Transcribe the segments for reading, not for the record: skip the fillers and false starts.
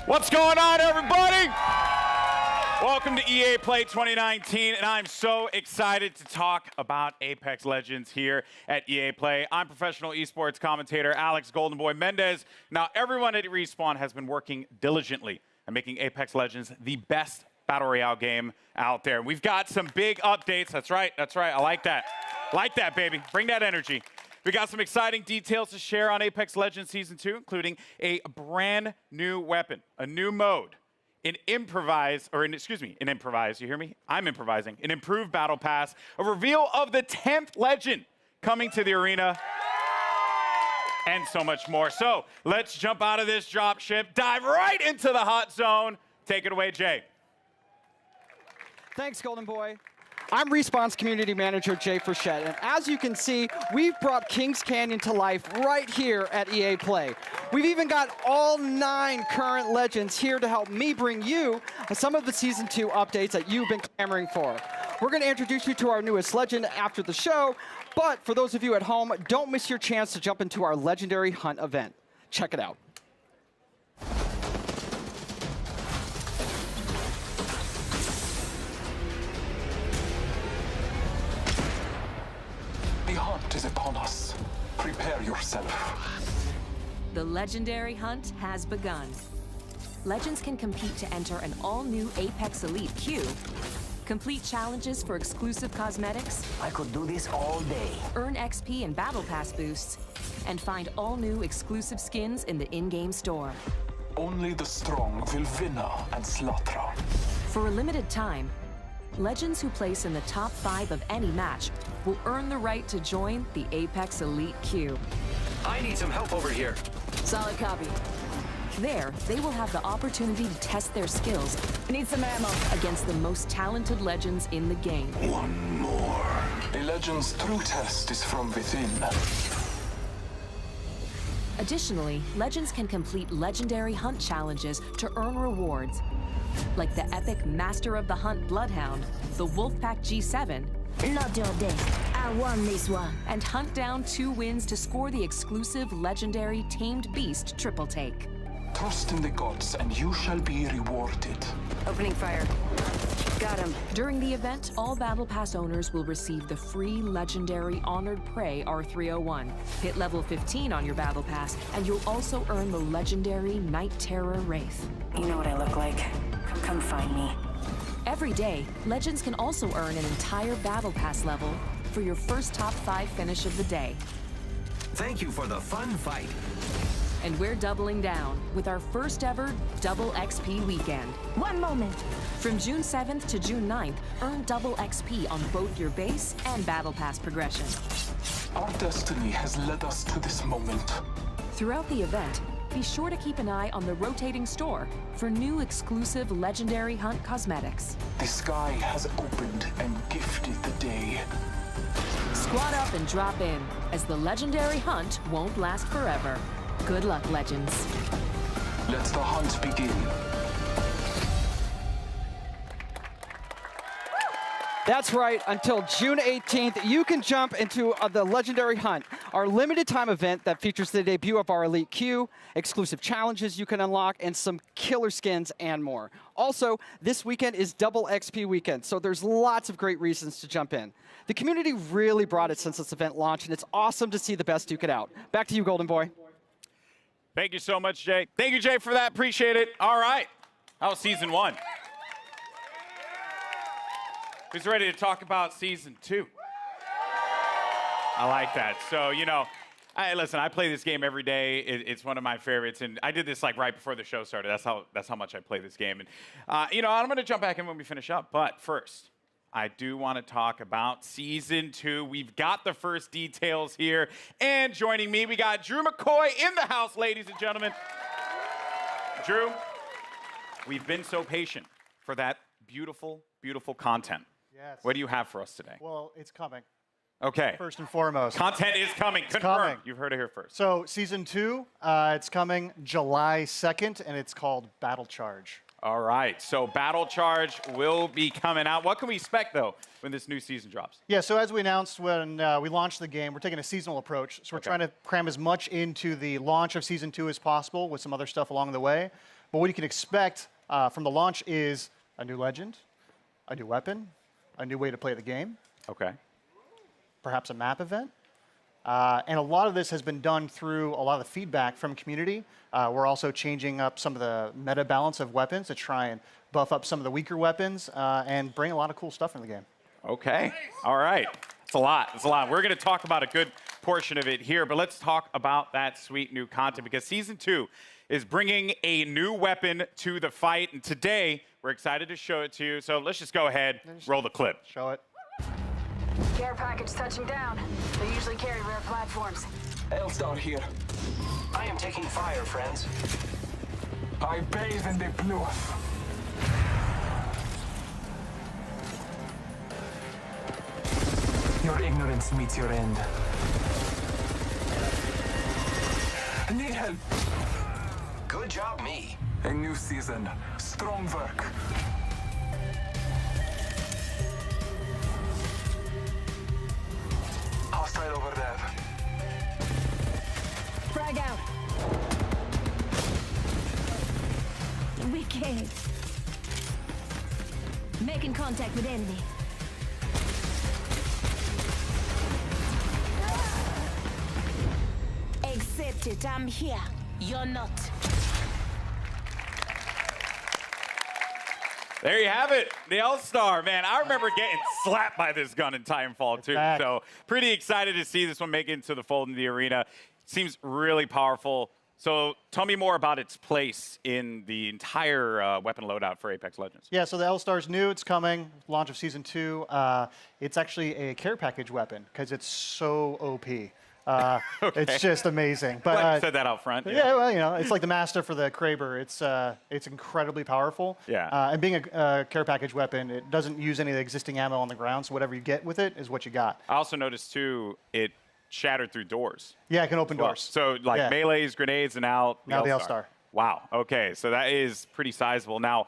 What's going on, everybody? Welcome to EA Play 2019, and I'm so excited to talk about Apex Legends here at EA Play. I'm professional esports commentator Alex Golden Boy Mendez. Now, everyone at Respawn has been working diligently on making Apex Legends the best Battle Royale game out there. We've got some big updates. That's right. I like that. Like that, baby. Bring that energy. We got some exciting details to share on Apex Legends Season 2, including a brand new weapon, a new mode, an improvise, you hear me? I'm improvising. An improved battle pass, a reveal of the 10th legend coming to the arena, and so much more. So let's jump out of this drop ship, dive right into the hot zone. Take it away, Jay. Thanks, Golden Boy. I'm Respawn's community manager, Jay Frechette, and as you can see, we've brought Kings Canyon to life right here at EA Play. We've even got all 9 current legends here to help me bring you some of the Season 2 updates that you've been clamoring for. We're going to introduce you to our newest legend after the show, but for those of you at home, don't miss your chance to jump into our Legendary Hunt event. Check it out. The hunt is upon us. Prepare yourself. The Legendary Hunt has begun. Legends can compete to enter an all-new Apex Elite queue, complete challenges for exclusive cosmetics, I could do this all day. earn XP and Battle Pass boosts, and find all-new exclusive skins in the in-game store. Only the strong will win and slaughter. For a limited time, legends who place in the top 5 of any match will earn the right to join the Apex Elite queue. I need some help over here. Solid copy. There, they will have the opportunity to test their skills. Need some ammo. Against the most talented legends in the game. One more. A legend's true test is from within. Additionally, legends can complete legendary hunt challenges to earn rewards, like the epic Master of the Hunt Bloodhound, the Wolfpack G7, Not your day. I won this one. and hunt down 2 wins to score the exclusive legendary Tamed Beast triple take. Trust in the gods and you shall be rewarded. Opening fire. Got him. During the event, all Battle Pass owners will receive the free legendary Honored Prey R301. Hit level 15 on your Battle Pass, and you'll also earn the legendary Night Terror Wraith. You know what I look like. Come find me. Every day, legends can also earn an entire Battle Pass level for your first top 5 finish of the day. Thank you for the fun fight. And we're doubling down with our first ever Double XP weekend. One moment. From June 7th to June 9th, earn double XP on both your base and Battle Pass progression. Our destiny has led us to this moment. Throughout the event, be sure to keep an eye on the rotating store for new exclusive Legendary Hunt cosmetics. The sky has opened and gifted the day. Squad up and drop in, as the Legendary Hunt won't last forever. Good luck, Legends. Let the hunt begin. That's right, until June 18th, you can jump into the Legendary Hunt, our limited time event that features the debut of our Elite queue, exclusive challenges you can unlock, and some killer skins and more. Also, this weekend is Double XP weekend, so there's lots of great reasons to jump in. The community really brought it since this event launched, and it's awesome to see the best duke it out. Back to you, Golden Boy. Thank you so much, Jay. Thank you, Jay, for that. Appreciate it. All right. That was Season 1. Who's ready to talk about Season 2? I like that. So, you know, listen, I play this game every day. It's one of my favorites, and I did this like right before the show started. That's how much I play this game. And, you know, I'm going to jump back in when we finish up. But first, I do want to talk about Season 2. We've got the first details here. And joining me, we got Drew McCoy in the house, ladies and gentlemen. Drew, we've been so patient for that beautiful, beautiful content. Yes. What do you have for us today? Well, it's coming, Okay. first and foremost. Content is coming. Confirmed. coming. You've heard it here first. So, Season 2, it's coming July 2nd, and it's called Battle Charge. All right, so Battle Charge will be coming out. What can we expect, though, when this new season drops? Yeah, so as we announced when we launched the game, we're taking a seasonal approach. So we're trying to cram as much into the launch of Season 2 as possible with some other stuff along the way. But what you can expect from the launch is a new legend, a new weapon, a new way to play the game, Okay. perhaps a map event. And a lot of this has been done through a lot of the feedback from community. We're also changing up some of the meta balance of weapons to try and buff up some of the weaker weapons and bring a lot of cool stuff in the game. Okay. All right. It's a lot. It's a lot. We're going to talk about a good portion of it here, but let's talk about that sweet new content because Season 2 is bringing a new weapon to the fight, and today we're excited to show it to you. So let's just go ahead, roll the clip. Show it. Care package touching down. They usually carry rare platforms. L-Star here. I am taking fire, friends. I bathe in the blue. Your ignorance meets your end. Need help. Good job, me. A new season. Strong work. Hostile over there. Frag out. Wicked. Making contact with enemy. Accept it, I'm here. You're not. There you have it, the L-Star, man. I remember getting slapped by this gun in Titanfall 2, back. so pretty excited to see this one make it into the fold in the arena. Seems really powerful. So tell me more about its place in the entire weapon loadout for Apex Legends. Yeah, so the L-Star's new. It's coming. Launch of Season 2. It's actually a care package weapon because it's so OP. It's just amazing. But Glad you said that out front. yeah, well, you know, it's like the master for the Kraber. It's incredibly powerful. Yeah. And being a care package weapon, it doesn't use any of the existing ammo on the ground, so whatever you get with it is what you got. I also noticed, too, it shattered through doors. Yeah, it can open doors. So, like, Yeah. melees, grenades, and now the Now the L-Star. L-Star. Wow. Okay, so that is pretty sizable. Now,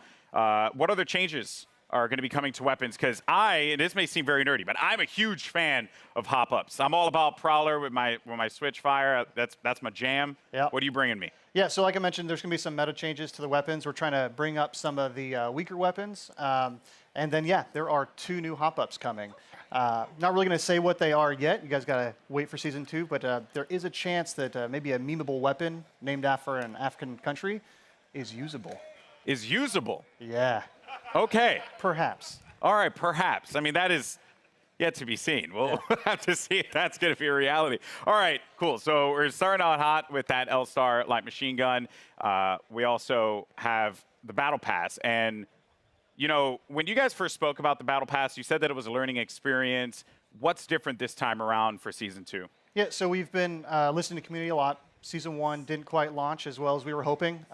what other changes are going to be coming to weapons? Because and this may seem very nerdy, but I'm a huge fan of hop-ups. I'm all about Prowler with my switch fire. That's my jam. Yep. What are you bringing me? Yeah, so like I mentioned, there's going to be some meta changes to the weapons. We're trying to bring up some of the weaker weapons. And then, yeah, there are 2 new hop-ups coming. Not really going to say what they are yet. You guys got to wait for Season 2. But there is a chance that maybe a memeable weapon named after an African country is usable. Is usable. Yeah, Okay. perhaps. All right, perhaps. I mean, that is yet to be seen. We'll have to see if that's going to be a reality. All right, cool. So we're starting out hot with that L-Star light machine gun. We also have the Battle Pass. And, you know, when you guys first spoke about the Battle Pass, you said that it was a learning experience. What's different this time around for Season 2? Yeah, so we've been listening to community a lot. Season 1 didn't quite launch as well as we were hoping.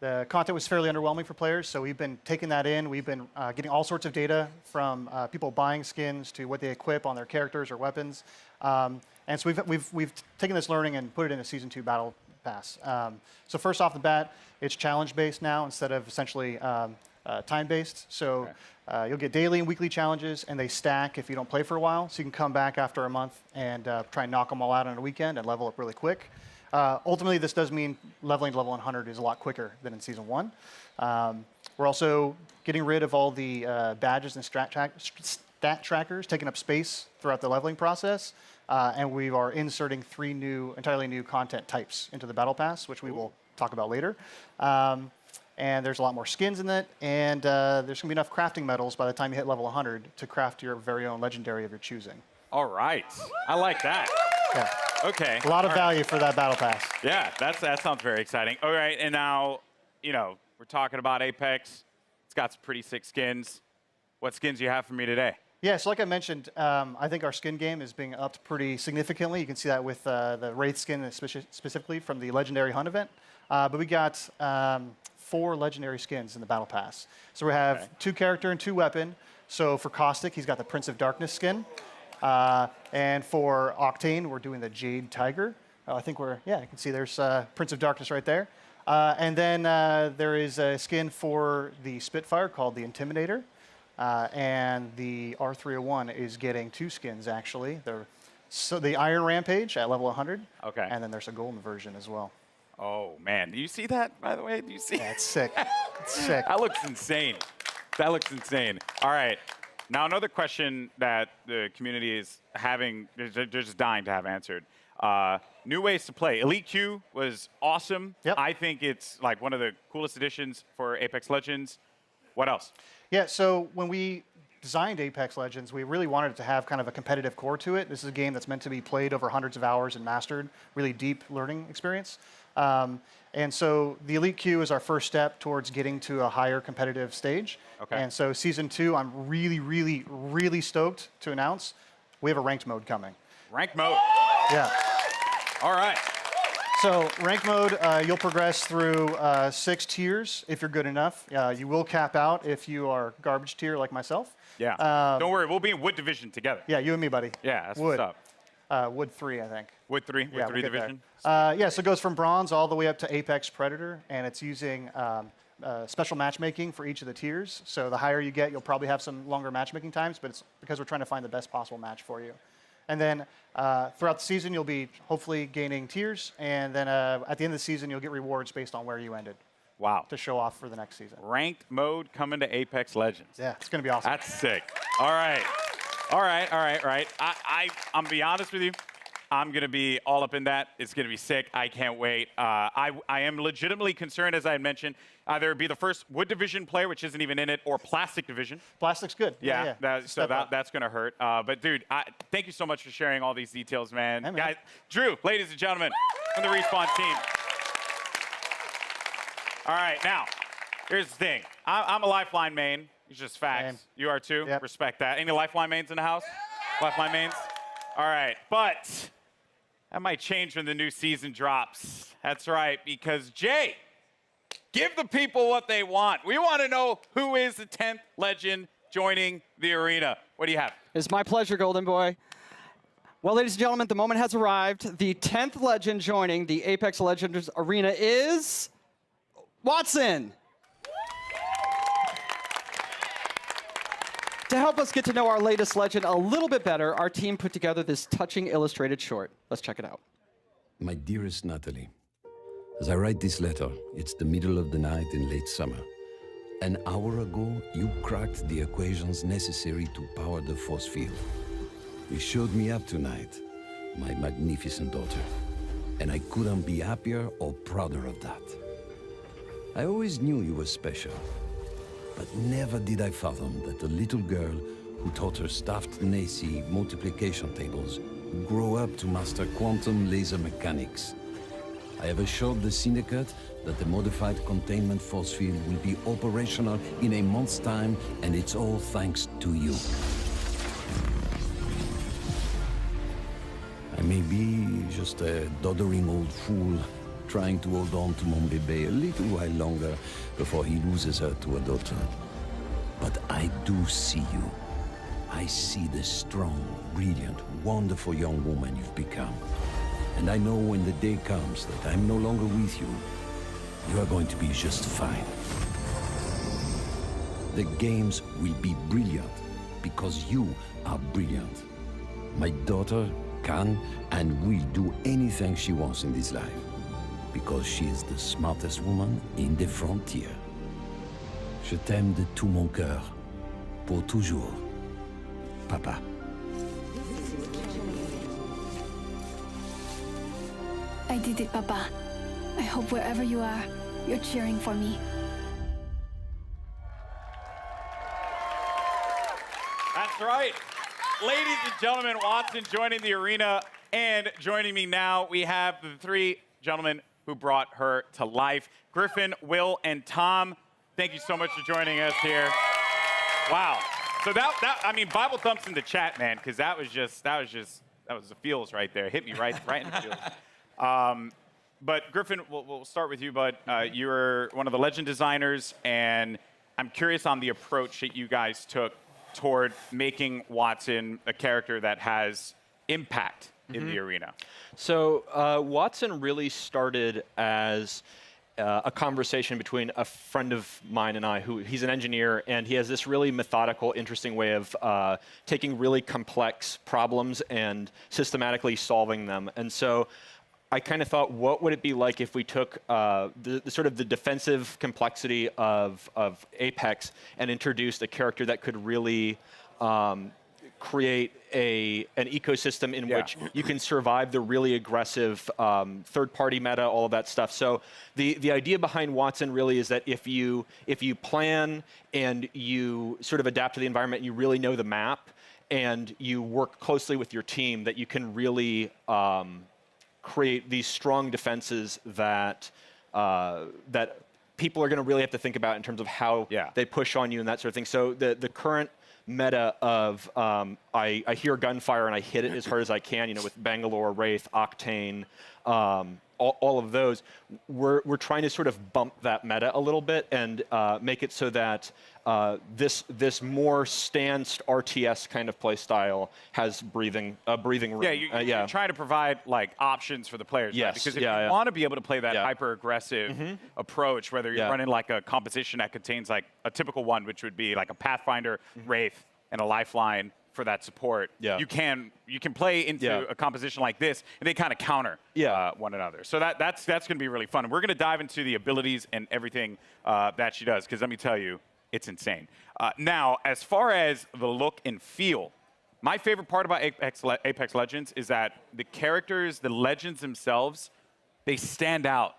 The content was fairly underwhelming for players, so we've been taking that in. We've been getting all sorts of data from people buying skins to what they equip on their characters or weapons. And so we've taken this learning and put it in a Season 2 Battle Pass. So first off the bat, it's challenge-based now instead of essentially time-based. So you'll get daily and weekly challenges, and they stack if you don't play for a while. So you can come back after a month and try and knock them all out on a weekend and level up really quick. Ultimately, this does mean leveling to level 100 is a lot quicker than in Season 1. We're also getting rid of all the badges and stat trackers, taking up space throughout the leveling process. And we are inserting 3 entirely new content types into the Battle Pass, which we will talk about later. And there's a lot more skins in it, and there's going to be enough crafting metals by the time you hit level 100 to craft your very own legendary of your choosing. All right. I like that. Yeah. Okay. A lot of value for that Battle Pass. Yeah, that sounds very exciting. All right, and now, you know, we're talking about Apex. It's got some pretty sick skins. What skins do you have for me today? Yeah, so like I mentioned, I think our skin game is being upped pretty significantly. You can see that with the Wraith skin specifically from the Legendary Hunt event. But we got 4 legendary skins in the Battle Pass. So we have 2 character and 2 weapon. So for Caustic, he's got the Prince of Darkness skin. And for Octane, we're doing the Jade Tiger. I think you can see there's Prince of Darkness right there. And then there is a skin for the Spitfire called the Intimidator. And the R301 is getting 2 skins, actually. So the Iron Rampage at level 100. Okay. And then there's a golden version as well. Oh, man. Do you see that, by the way? Do you see? Yeah, it's sick. It's sick. That looks insane. That looks insane. All right. Now, another question that the community is having, they're just dying to have answered. New ways to play. Elite Q was awesome. Yep. I think it's like one of the coolest additions for Apex Legends. What else? Yeah, so when we designed Apex Legends, we really wanted it to have kind of a competitive core to it. This is a game that's meant to be played over hundreds of hours and mastered, really deep learning experience. And so the Elite Q is our first step towards getting to a higher competitive stage. Okay. And so Season 2, I'm really, really, really stoked to announce we have a ranked mode coming. Rank mode. Yeah. All right. So rank mode, you'll progress through 6 tiers if you're good enough. You will cap out if you are garbage tier like myself. Yeah. Don't worry. We'll be in Wood Division together. Yeah, you and me, buddy. Yeah, that's Wood. what's up. Wood 3, I think. Wood 3? Wood Yeah, 3 we'll get there. Division? Yeah, so it goes from bronze all the way up to Apex Predator, and it's using special matchmaking for each of the tiers. So the higher you get, you'll probably have some longer matchmaking times, but it's because we're trying to find the best possible match for you. And then throughout the season, you'll be hopefully gaining tiers, and then at the end of the season, you'll get rewards based on where you ended Wow. to show off for the next season. Ranked mode coming to Apex Legends. Yeah, it's going to be awesome. That's sick. All right. All right, all right, all right. I'm going to be honest with you. I'm going to be all up in that. It's going to be sick. I can't wait. I am legitimately concerned, as I had mentioned, either be the first Wood Division player, which isn't even in it, or Plastic Division. Plastic's good. Yeah, that's going to hurt. But, dude, thank you so much for sharing all these details, man. Hey, man. Guys, Drew, ladies and gentlemen, from the Respawn team. All right, now, here's the thing. I'm a Lifeline main. It's just facts. Same. You are too? Yep. Respect that. Any Lifeline mains in the house? Lifeline mains? All right, but that might change when the new season drops. That's right, because Jay, give the people what they want. We want to know who is the 10th legend joining the arena. What do you have? It's my pleasure, Golden Boy. Well, ladies and gentlemen, the moment has arrived. The 10th legend joining the Apex Legends arena is Wattson. To help us get to know our latest legend a little bit better, our team put together this touching illustrated short. Let's check it out. My dearest Natalie, as I write this letter, it's the middle of the night in late summer. An hour ago, you cracked the equations necessary to power the force field. You showed me up tonight, my magnificent daughter, and I couldn't be happier or prouder of that. I always knew you were special, but never did I fathom that the little girl who taught her staffed Nazi multiplication tables would grow up to master quantum laser mechanics. I have assured the Syndicate that the modified containment force field will be operational in a month's time, and it's all thanks to you. I may be just a doddering old fool trying to hold on to mon bébé a little while longer before he loses her to a daughter. But I do see you. I see the strong, brilliant, wonderful young woman you've become. And I know when the day comes that I'm no longer with you, you are going to be just fine. The games will be brilliant because you are brilliant. My daughter can and will do anything she wants in this life because she is the smartest woman in the frontier. Je t'aime de tout mon cœur, pour toujours, Papa. I did it, Papa. I hope wherever you are, you're cheering for me. That's right. Ladies and gentlemen, Wattson joining the arena. And joining me now, we have the 3 gentlemen who brought her to life. Griffin, Will, and Tom, thank you so much for joining us here. Wow. So I mean, Bible thumps in the chat, man, because that was the feels right there. Hit me right in the feels. But Griffin, we'll start with you, bud. You're one of the legend designers, and I'm curious on the approach that you guys took toward making Wattson a character that has impact in the arena. So Wattson really started as a conversation between a friend of mine and I, who he's an engineer, and he has this really methodical, interesting way of taking really complex problems and systematically solving them. And so I kind of thought, what would it be like if we took the sort of the defensive complexity of Apex and introduced a character that could really create an ecosystem in which you can survive the really aggressive third-party meta, all of that stuff. So the idea behind Wattson really is that if you plan and you sort of adapt to the environment, and you really know the map, and you work closely with your team, that you can really create these strong defenses that that people are going to really have to think about in terms of how they push on you and that sort of thing. So the current meta of I hear gunfire and I hit it as hard as I can, with Bangalore, Wraith, Octane, all of those, we're trying to sort of bump that meta a little bit and make it so that this more stanced RTS kind of play style has breathing room. Yeah, you're trying to provide like options for the players. Yes. Right? Because if you want to be able to play that hyper aggressive approach, whether you're running like a composition that contains like a typical one, which would be like a Pathfinder, Wraith, and a Lifeline for that support, you can play into a composition like this, and they kind of counter one another. So that's going to be really fun. And we're going to dive into the abilities and everything that she does, because let me tell you, it's insane. Now, as far as the look and feel, my favorite part about Apex Legends is that the characters, the legends themselves, they stand out.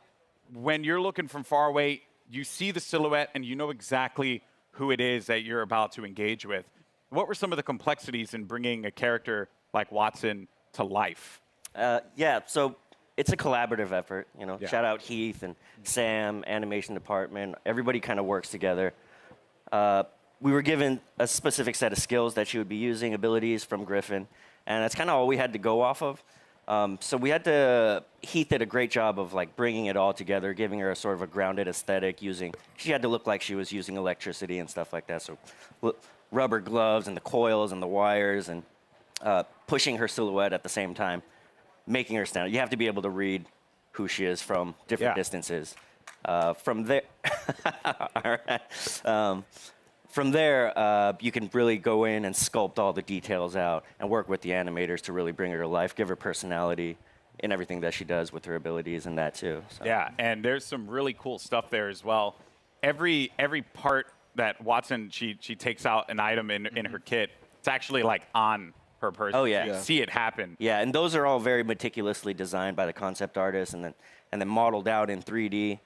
When you're looking from far away, you see the silhouette and you know exactly who it is that you're about to engage with. What were some of the complexities in bringing a character like Wattson to life? So it's a collaborative effort. Shout out Heath and Sam, animation department. Everybody kind of works together. We were given a specific set of skills that she would be using, abilities from Griffin, and that's kind of all we had to go off of. So we had to, Heath did a great job of like bringing it all together, giving her a sort of a grounded aesthetic, she had to look like she was using electricity and stuff like that. So rubber gloves and the coils and the wires and pushing her silhouette at the same time, making her stand out. You have to be able to read who she is from different distances. From there, all right. From there, you can really go in and sculpt all the details out and work with the animators to really bring her to life, give her personality in everything that she does with her abilities and that too. So. Yeah, and there's some really cool stuff there as well. Every part that Wattson, she takes out an item in her kit, it's actually like on her person. Oh yeah. You see it happen. Yeah, and those are all very meticulously designed by the concept artist and then modeled out in 3D.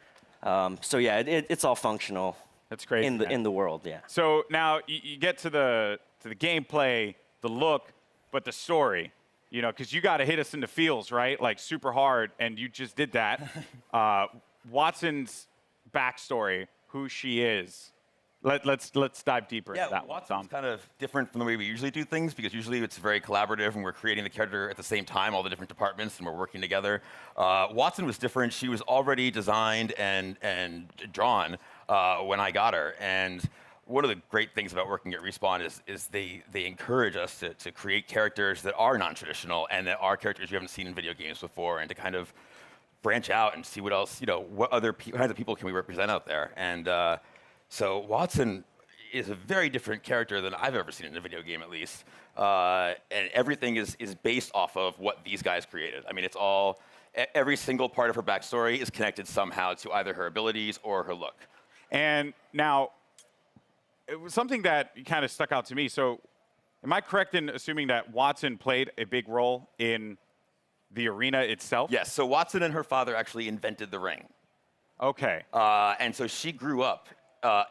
So yeah, it's all functional. That's great. In the world, yeah. So now you get to the gameplay, the look, but the story, because you got to hit us in the feels, right? Like super hard, and you just did that. Wattson's backstory, who she is. Let's dive deeper into that one, Tom. Watson's kind of different from the way we usually do things, because usually it's very collaborative and we're creating the character at the same time, all the different departments, and we're working together. Wattson was different. She was already designed and drawn when I got her. And one of the great things about working at Respawn is they encourage us to create characters that are non-traditional and that are characters you haven't seen in video games before, and to kind of branch out and see what else, what other kinds of people can we represent out there. And so Wattson is a very different character than I've ever seen in a video game, at least. And everything is based off of what these guys created. I mean, it's all, every single part of her backstory is connected somehow to either her abilities or her look. And now, it was something that kind of stuck out to me. So am I correct in assuming that Wattson played a big role in the arena itself? Yes, so Wattson and her father actually invented the ring. Okay. And so she grew up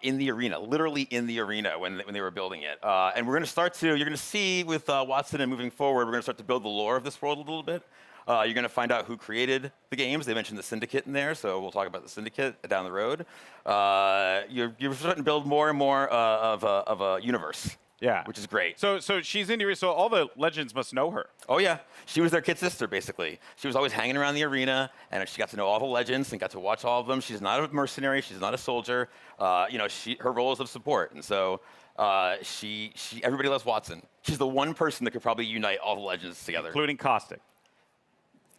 in the arena, literally in the arena when they were building it. And we're going to start to, you're going to see with Wattson and moving forward, we're going to start to build the lore of this world a little bit. You're going to find out who created the games. They mentioned the Syndicate in there, so we'll talk about the Syndicate down the road. You're starting to build more and more of a universe. Yeah. Which is great. So she's in here, so all the legends must know her. Oh, yeah. She was their kid sister, basically. She was always hanging around the arena, and she got to know all the legends and got to watch all of them. She's not a mercenary. She's not a soldier. Her role is of support. And so everybody loves Wattson. She's the one person that could probably unite all the legends together. Including Caustic.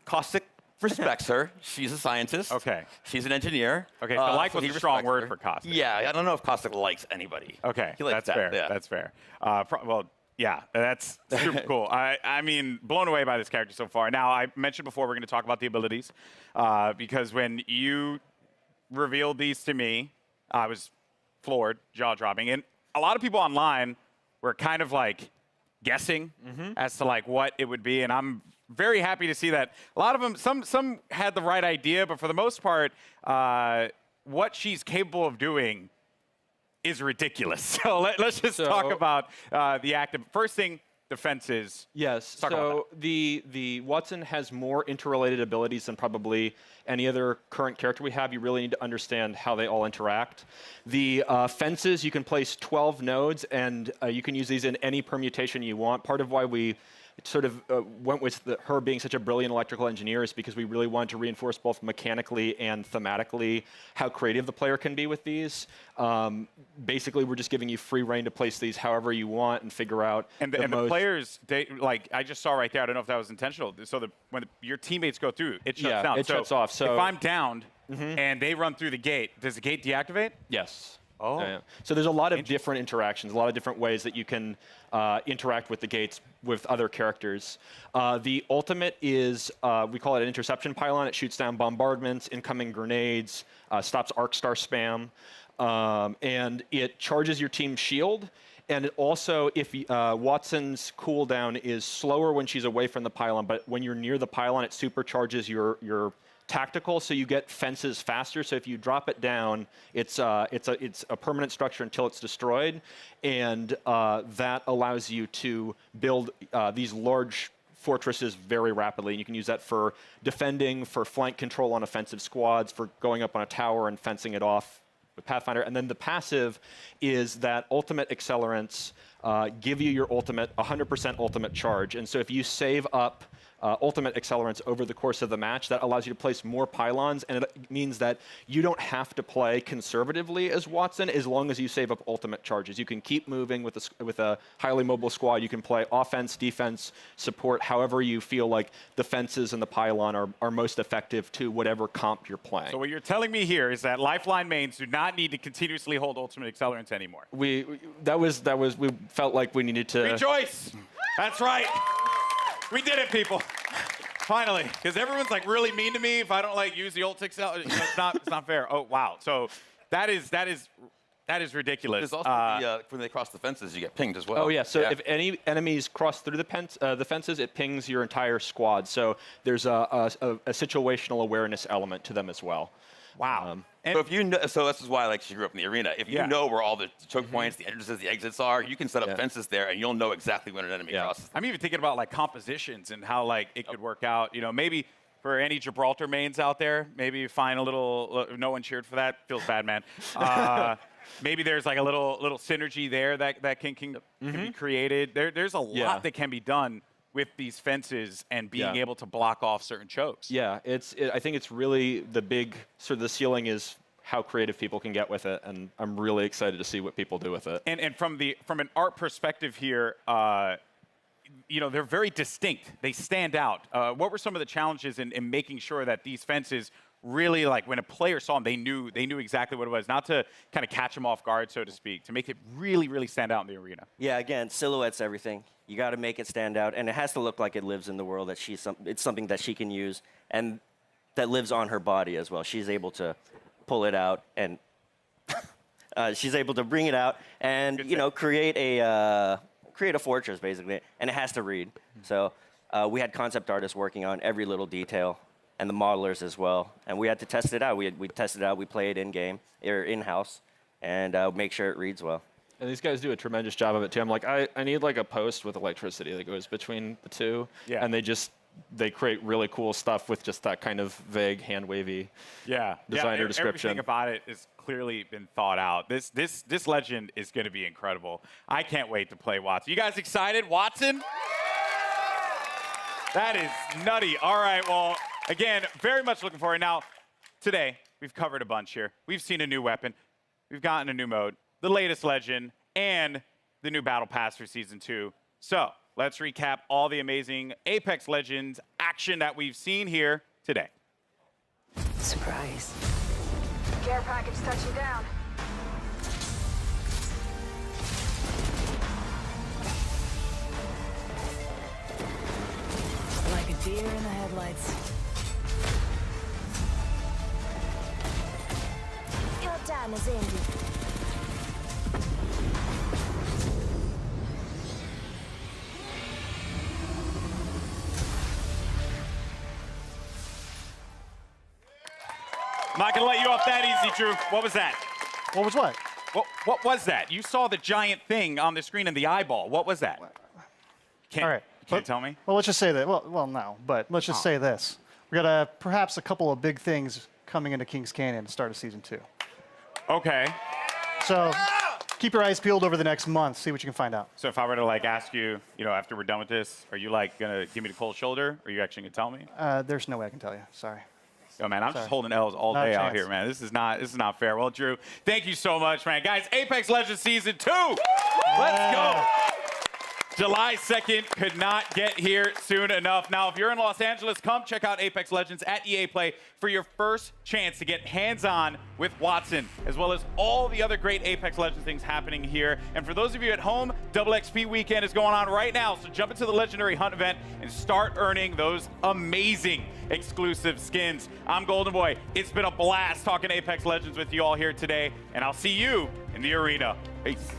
Caustic respects her. She's a scientist. Okay. She's an engineer. Okay, so like was he a strong respects word her. for Caustic. Yeah, I don't know if Caustic likes anybody. Okay, He likes that's fair. Yeah. That's fair. Well, yeah, that's super cool. I mean, blown away by this character so far. Now, I mentioned before we're going to talk about the abilities because when you revealed these to me, I was floored, jaw-dropping. And a lot of people online were kind of like guessing as to like what it would be. And I'm very happy to see that a lot of them, some had the right idea, but for the most part, what she's capable of doing is ridiculous. So let's just talk about the active. First thing, defenses. Yes. So the Wattson has more interrelated abilities than probably any other current character we have. You really need to understand how they all interact. The fences, you can place 12 nodes, and you can use these in any permutation you want. Part of why we sort of went with her being such a brilliant electrical engineer is because we really wanted to reinforce both mechanically and thematically how creative the player can be with these. Basically, we're just giving you free reign to place these however you want and figure out. And the players, like I just saw right there, I don't know if that was intentional. So when your teammates go through, it shuts down. It shuts off. So if I'm downed and they run through the gate, does the gate deactivate? Yes. Oh. Yeah. So there's a lot of different interactions, a lot of different ways that you can interact with the gates with other characters. The ultimate is, we call it an interception pylon. It shoots down bombardments, incoming grenades, stops arc star spam, and it charges your team's shield. And it also, if Wattson's cooldown is slower when she's away from the pylon, but when you're near the pylon, it supercharges your tactical, so you get fences faster. So if you drop it down, it's a permanent structure until it's destroyed, and that allows you to build these large fortresses very rapidly. And you can use that for defending, for flank control on offensive squads, for going up on a tower and fencing it off with Pathfinder. And then the passive is that ultimate accelerants give you your ultimate, 100% ultimate charge. And so if you save up ultimate accelerants over the course of the match, that allows you to place more pylons, and it means that you don't have to play conservatively as Wattson as long as you save up ultimate charges. You can keep moving with a highly mobile squad. You can play offense, defense, support, however you feel like the fences and the pylon are most effective to whatever comp you're playing. So what you're telling me here is that Lifeline mains do not need to continuously hold ultimate accelerants anymore. We felt like we needed to rejoice. That's right. We did it, people. Finally, because everyone's like really mean to me if I don't like use the ult accelerant. It's not fair. Oh wow. So that is ridiculous. There's also when they cross the fences, you get pinged as well. Oh yeah. So if any enemies cross through the fences, it pings your entire squad. So there's a situational awareness element to them as well. Wow. So if you know, so this is why like she grew up in the arena. If you know where all the choke points, the entrances, the exits are, you can set up fences there, and you'll know exactly when an enemy crosses. I'm even thinking about like compositions and how like it could work out. You know, maybe for any Gibraltar mains out there, maybe you find a little. No one cheered for that. Feels bad, man. Maybe there's like a little synergy there that can be created. There's a lot that can be done with these fences and being able to block off certain chokes. Yeah, I think it's really the big sort of the ceiling is how creative people can get with it, and I'm really excited to see what people do with it. And from an art perspective here, you know, they're very distinct. They stand out. What were some of the challenges in making sure that these fences really, like when a player saw them, they knew exactly what it was, not to kind of catch them off guard, so to speak, to make it really, really stand out in the arena? Yeah, again, silhouette's everything. You got to make it stand out, and it has to look like it lives in the world, that it's something that she can use, and that lives on her body as well. She's able to pull it out, and she's able to bring it out and, create a fortress, basically, and it has to read. So we had concept artists working on every little detail, and the modelers as well, and we had to test it out. We tested it out, we play it in-game, or in-house, and make sure it reads well. And these guys do a tremendous job of it, too. I'm like, I need like a post with electricity that goes between the two. Yeah. And they create really cool stuff with just that kind of vague, hand-wavy designer description. Everything about it has clearly been thought out. This legend is going to be incredible. I can't wait to play Wattson. You guys excited? Wattson? That is nutty. All right, well, again, very much looking forward. Now, today, we've covered a bunch here. We've seen a new weapon. We've gotten a new mode, the latest legend, and the new battle pass for Season 2. So let's recap all the amazing Apex Legends action that we've seen here today. Surprise. Care package touching down. Like a deer in the headlights. Your time is ended. I'm not gonna let you off that easy, Drew. What was that? What was what? What was that? You saw the giant thing on the screen in the eyeball. What was that? All right. You can't tell me? Well, let's just say that. Well, no, but let's just say this. We got perhaps a couple of big things coming into Kings Canyon to start of season 2. Okay. So keep your eyes peeled over the next month. See what you can find out. So if I were to like ask you, after we're done with this, are you like gonna give me the cold shoulder? Or are you actually gonna tell me? There's no way I can tell you. Sorry. Yo, man, I'm just holding L's all Not a day out chance. here, man. This is not fair. Well, Drew, thank you so much, man. Guys, Apex Legends Season 2. Let's go. July 2nd could not get here soon enough. Now, if you're in Los Angeles, come check out Apex Legends at EA Play for your first chance to get hands-on with Wattson, as well as all the other great Apex Legends things happening here. And for those of you at home, Double XP Weekend is going on right now, so jump into the Legendary Hunt event and start earning those amazing exclusive skins. I'm Golden Boy. It's been a blast talking Apex Legends with you all here today, and I'll see you in the arena. Peace.